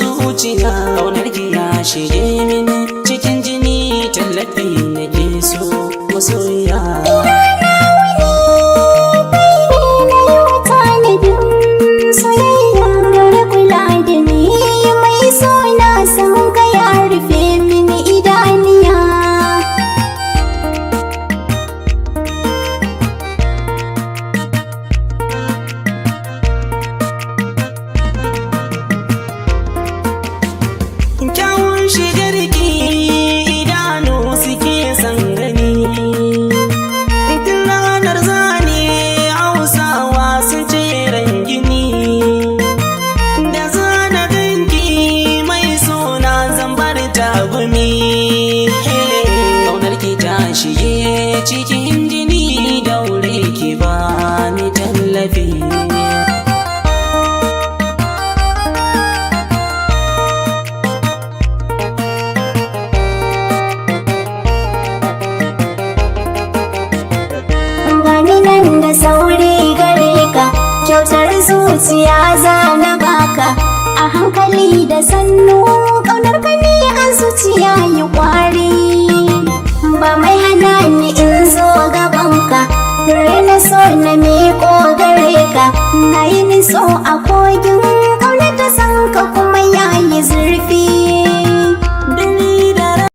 zuciya, ƙaunar ki ya shige mini cikin jini, tallafi nake so masoyiya. Kyawun shigarki idanu suke san gani, tun ranar zane Hausawa sun ce rangini, da zana ganki mai suna zambar tagumi. Ƙaunar ki ta shige cikin jini, daure ki bani tallafi. Sauri gare ka, kyautar zuciya za na baka, a hankali da sannu ƙaunar ka ne a zuciya yi kwari. Ba mai hana ni in zo gabanka, na so na miƙo gare ka, na yi niso a kogin